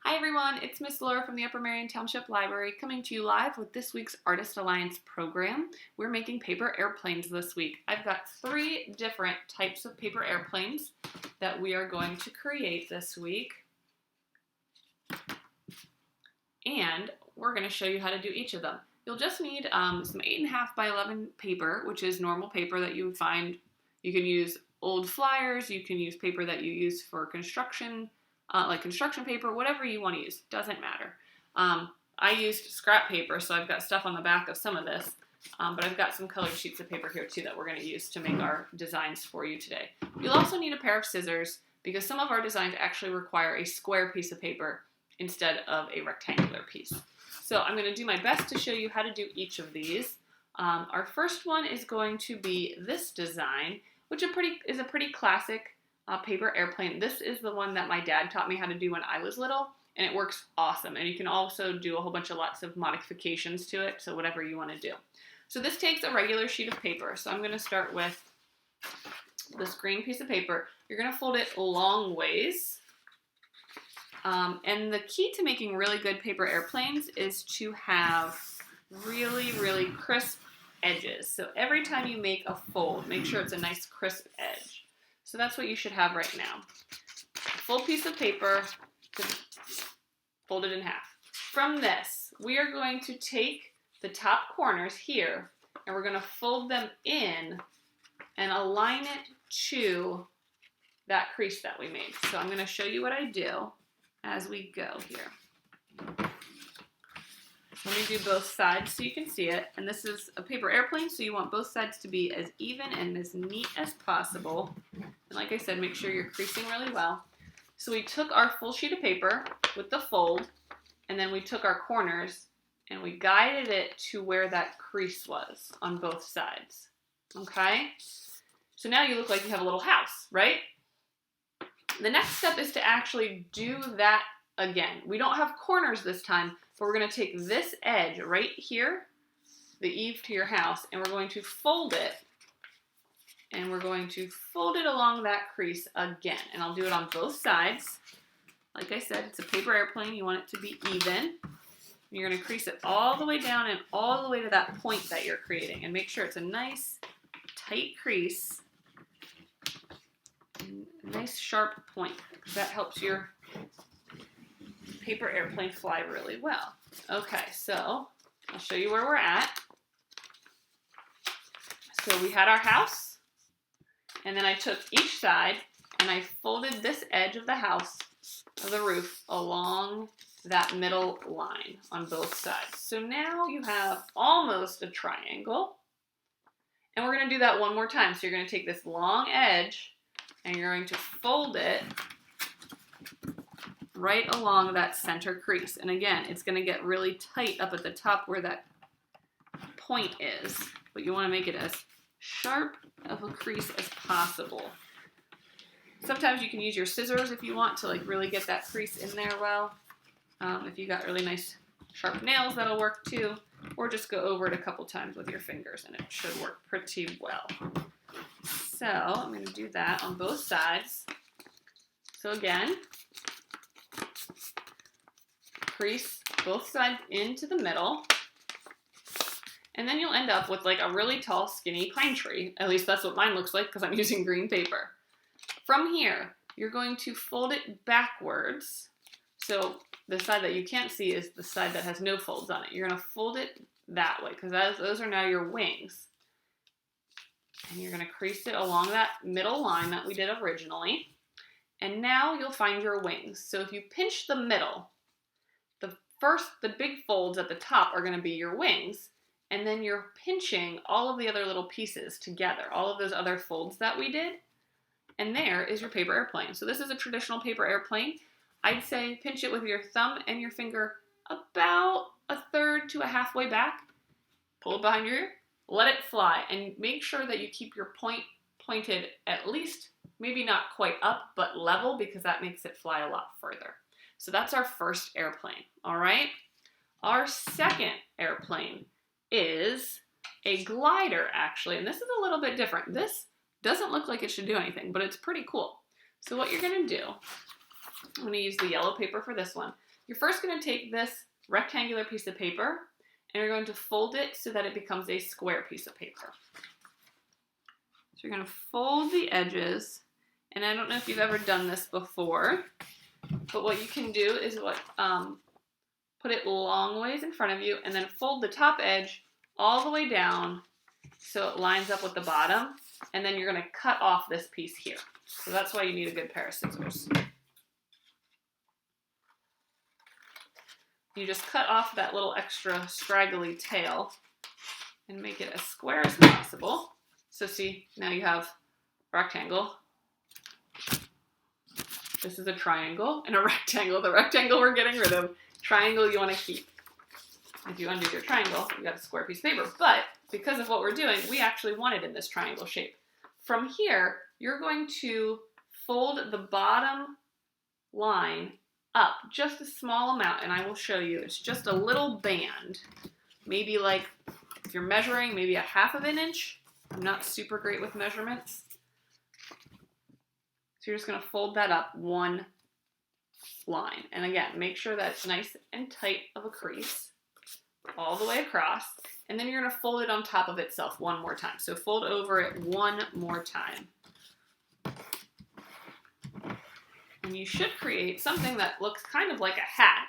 Hi everyone, it's Miss Laura from the Upper Marion Township Library coming to you live with this week's Artist Alliance program. We're making paper airplanes this week. I've got 3 different types of paper airplanes that we are going to create this week. And we're going to show you how to do each of them. You'll just need some 8.5 by 11 paper, which is normal paper that you would find. You can use old flyers, you can use paper that you use for construction, like construction paper, whatever you want to use, doesn't matter. I used scrap paper, so I've got stuff on the back of some of this, but I've got some colored sheets of paper here too that we're going to use to make our designs for you today. You'll also need a pair of scissors because some of our designs actually require a square piece of paper instead of a rectangular piece. So I'm going to do my best to show you how to do each of these. Our first one is going to be this design, which is a pretty classic paper airplane. This is the one that my dad taught me how to do when I was little, and it works awesome. And you can also do a whole bunch of lots of modifications to it, so whatever you want to do. So this takes a regular sheet of paper. So I'm going to start with this green piece of paper. You're going to fold it long ways. And the key to making really good paper airplanes is to have really, really crisp edges. So every time you make a fold, make sure it's a nice crisp edge. So that's what you should have right now. A full piece of paper, fold it in half. From this, we are going to take the top corners here and we're going to fold them in and align it to that crease that we made. So I'm going to show you what I do as we go here. Let me do both sides so you can see it. And this is a paper airplane, so you want both sides to be as even and as neat as possible. And like I said, make sure you're creasing really well. So we took our full sheet of paper with the fold, and then we took our corners and we guided it to where that crease was on both sides. Okay? So now you look like you have a little house, right? The next step is to actually do that again. We don't have corners this time, but we're going to take this edge right here, the eave to your house, and we're going to fold it. And we're going to fold it along that crease again. And I'll do it on both sides. Like I said, it's a paper airplane. You want it to be even. You're going to crease it all the way down and all the way to that point that you're creating. And make sure it's a nice, tight crease. And a nice, sharp point. That helps your paper airplane fly really well. Okay, so I'll show you where we're at. So we had our house, and then I took each side and I folded this edge of the house, of the roof, along that middle line on both sides. So now you have almost a triangle, and we're going to do that one more time. So you're going to take this long edge and you're going to fold it right along that center crease. And again, it's going to get really tight up at the top where that point is, but you want to make it as sharp of a crease as possible. Sometimes you can use your scissors if you want to like really get that crease in there well. If you got really nice sharp nails, that'll work too. Or just go over it a couple times with your fingers and it should work pretty well. So I'm going to do that on both sides. So again, crease both sides into the middle, and then you'll end up with like a really tall, skinny pine tree. At least that's what mine looks like because I'm using green paper. From here, you're going to fold it backwards. So the side that you can't see is the side that has no folds on it. You're going to fold it that way because those are now your wings. And you're going to crease it along that middle line that we did originally. And now you'll find your wings. So if you pinch the middle, the big folds at the top are going to be your wings, and then you're pinching all of the other little pieces together, all of those other folds that we did, and there is your paper airplane. So this is a traditional paper airplane. I'd say pinch it with your thumb and your finger about 1/3 to a halfway back, pull it behind your ear, let it fly, and make sure that you keep your point pointed at least, maybe not quite up, but level, because that makes it fly a lot further. So that's our first airplane, all right? Our second airplane is a glider, actually, and this is a little bit different. This doesn't look like it should do anything, but it's pretty cool. So what you're going to do, I'm going to use the yellow paper for this one. You're first going to take this rectangular piece of paper and you're going to fold it so that it becomes a square piece of paper. So you're going to fold the edges, and I don't know if you've ever done this before, but what you can do is put it long ways in front of you and then fold the top edge all the way down so it lines up with the bottom, and then you're going to cut off this piece here. So that's why you need a good pair of scissors. You just cut off that little extra scraggly tail and make it as square as possible. So see, now you have a rectangle. This is a triangle and a rectangle. The rectangle we're getting rid of. Triangle you want to keep. If you undo your triangle, you got a square piece of paper. But because of what we're doing, we actually want it in this triangle shape. From here, you're going to fold the bottom line up just a small amount, and I will show you. It's just a little band, maybe like, if you're measuring, maybe a half of an inch. I'm not super great with measurements. So you're just going to fold that up one line. And again, make sure that it's nice and tight of a crease all the way across. And then you're going to fold it on top of itself one more time. So fold over it one more time. And you should create something that looks kind of like a hat.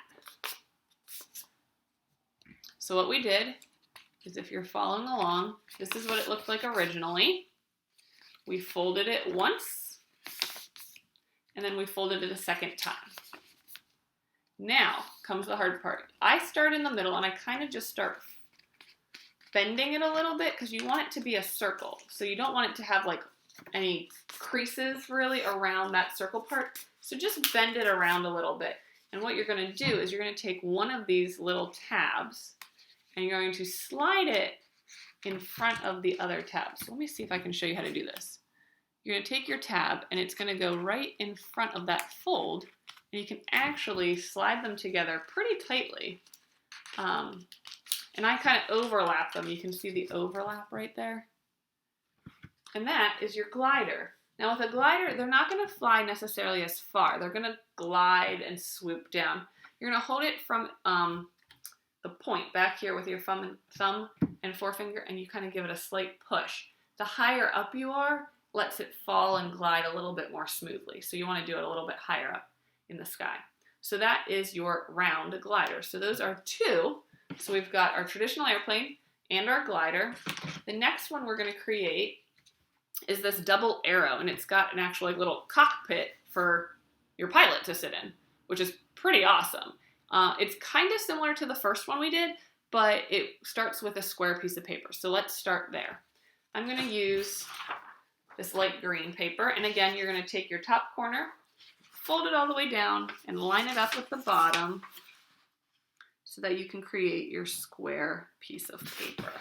So what we did is, if you're following along, this is what it looked like originally. We folded it once, and then we folded it a second time. Now comes the hard part. I start in the middle, and I kind of just start bending it a little bit because you want it to be a circle. So you don't want it to have like any creases really around that circle part. So just bend it around a little bit. And what you're going to do is you're going to take one of these little tabs and you're going to slide it in front of the other tab. So let me see if I can show you how to do this. You're going to take your tab and it's going to go right in front of that fold, and you can actually slide them together pretty tightly. And I kind of overlap them. You can see the overlap right there. And that is your glider. Now with a glider, they're not going to fly necessarily as far. They're going to glide and swoop down. You're going to hold it from the point back here with your thumb and forefinger, and you kind of give it a slight push. The higher up you are, lets it fall and glide a little bit more smoothly. So you want to do it a little bit higher up in the sky. So that is your round glider. So those are two. So we've got our traditional airplane and our glider. The next one we're going to create is this double arrow, and it's got an actual like, little cockpit for your pilot to sit in, which is pretty awesome. It's kind of similar to the first one we did, but it starts with a square piece of paper. So let's start there. I'm going to use this light green paper, and again, you're going to take your top corner, fold it all the way down, and line it up with the bottom so that you can create your square piece of paper.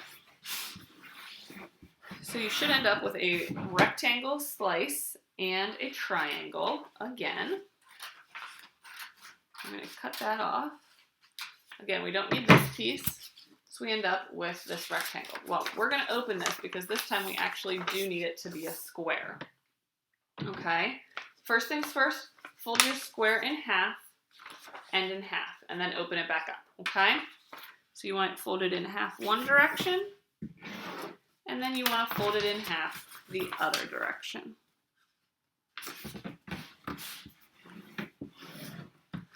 So you should end up with a rectangle slice and a triangle again. I'm going to cut that off. Again, we don't need this piece, so we end up with this rectangle. Well, we're going to open this because this time we actually do need it to be a square. Okay, first things first, fold your square in half and in half, and then open it back up, okay? So you want it folded in half one direction, and then you want to fold it in half the other direction.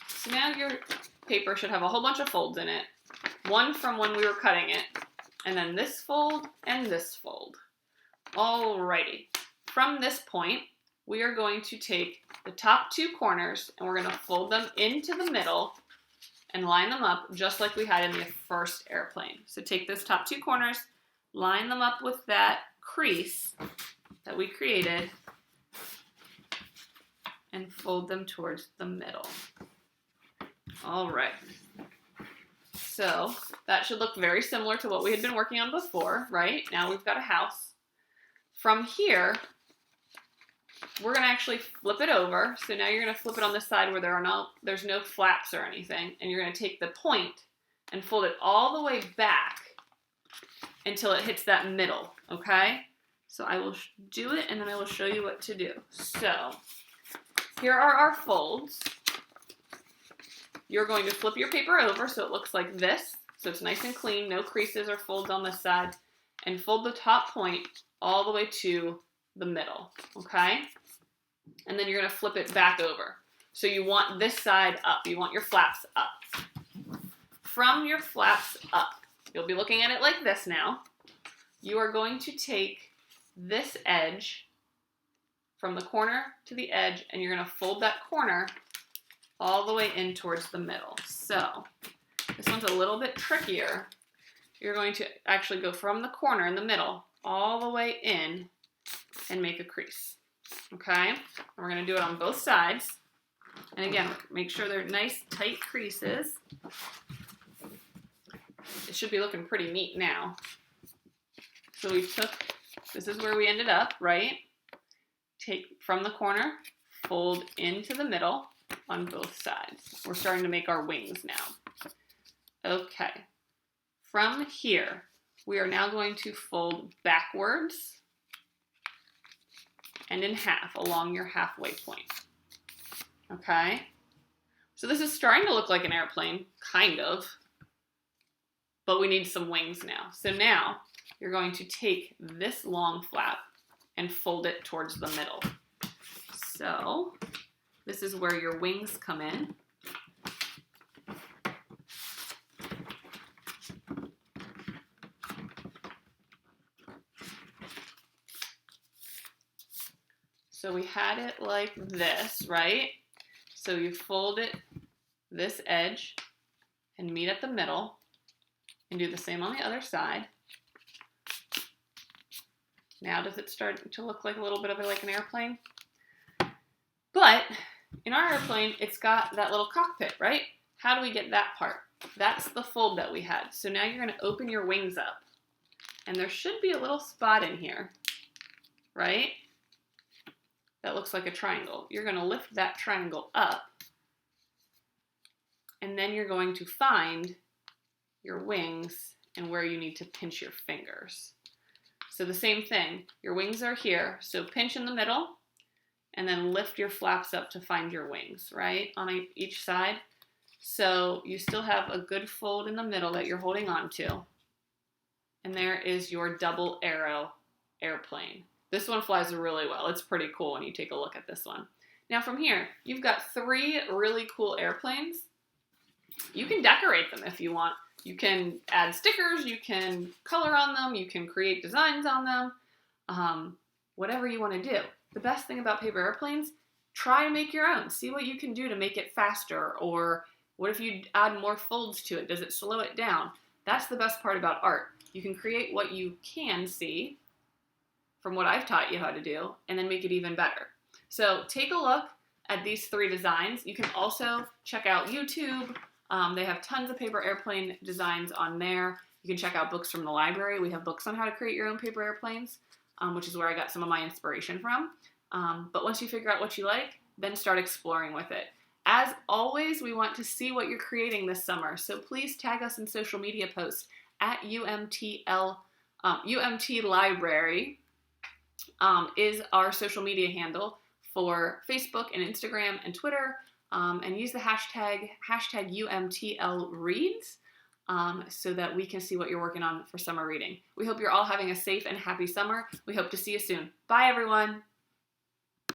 So now your paper should have a whole bunch of folds in it. One from when we were cutting it, and then this fold and this fold. Alrighty. From this point, we are going to take the top two corners and we're going to fold them into the middle and line them up just like we had in the first airplane. So take those top two corners, line them up with that crease that we created, and fold them towards the middle. All right. So that should look very similar to what we had been working on before, right? Now we've got a house. From here, we're going to actually flip it over. So now you're going to flip it on the side where there's no flaps or anything. And you're going to take the point and fold it all the way back until it hits that middle, okay? So I will do it and then I will show you what to do. So here are our folds. you're going to flip your paper over so it looks like this. So it's nice and clean, no creases or folds on this side. And fold the top point all the way to the middle, okay? And then you're gonna flip it back over. So you want this side up. You want your flaps up. From your flaps up, you'll be looking at it like this now. You are going to take this edge from the corner to the edge, and you're gonna fold that corner all the way in towards the middle. So this one's a little bit trickier. You're going to actually go from the corner in the middle all the way in and make a crease, okay? And we're gonna do it on both sides. And again, make sure they're nice, tight creases. It should be looking pretty neat now. So we took, this is where we ended up, right? Take from the corner, fold into the middle on both sides. We're starting to make our wings now. Okay. From here, we are now going to fold backwards and in half along your halfway point. Okay? So this is starting to look like an airplane, kind of, but we need some wings now. So now you're going to take this long flap and fold it towards the middle. So this is where your wings come in. So we had it like this, right? So you fold it this edge and meet at the middle and do the same on the other side. Now does it start to look like a little bit of like an airplane? But in our airplane, it's got that little cockpit, right? How do we get that part? That's the fold that we had. So now you're gonna open your wings up and there should be a little spot in here, right? That looks like a triangle. You're gonna lift that triangle up and then you're going to find your wings and where you need to pinch your fingers. So the same thing, your wings are here, so pinch in the middle and then lift your flaps up to find your wings, right, on each side. So you still have a good fold in the middle that you're holding on to. And there is your double arrow airplane. This one flies really well. It's pretty cool when you take a look at this one. Now from here, you've got 3 really cool airplanes. You can decorate them if you want. You can add stickers, you can color on them, you can create designs on them, whatever you want to do. The best thing about paper airplanes, try to make your own. See what you can do to make it faster, or what if you add more folds to it? Does it slow it down? That's the best part about art. You can create what you can see from what I've taught you how to do, and then make it even better. So take a look at these 3 designs. You can also check out YouTube. They have tons of paper airplane designs on there. You can check out books from the library. We have books on how to create your own paper airplanes, which is where I got some of my inspiration from. But once you figure out what you like, then start exploring with it. As always, we want to see what you're creating this summer, so please tag us in social media posts at UMT Library is our social media handle for Facebook and Instagram and Twitter. And use the hashtag UMTLReads so that we can see what you're working on for summer reading. We hope you're all having a safe and happy summer. We hope to see you soon. Bye, everyone.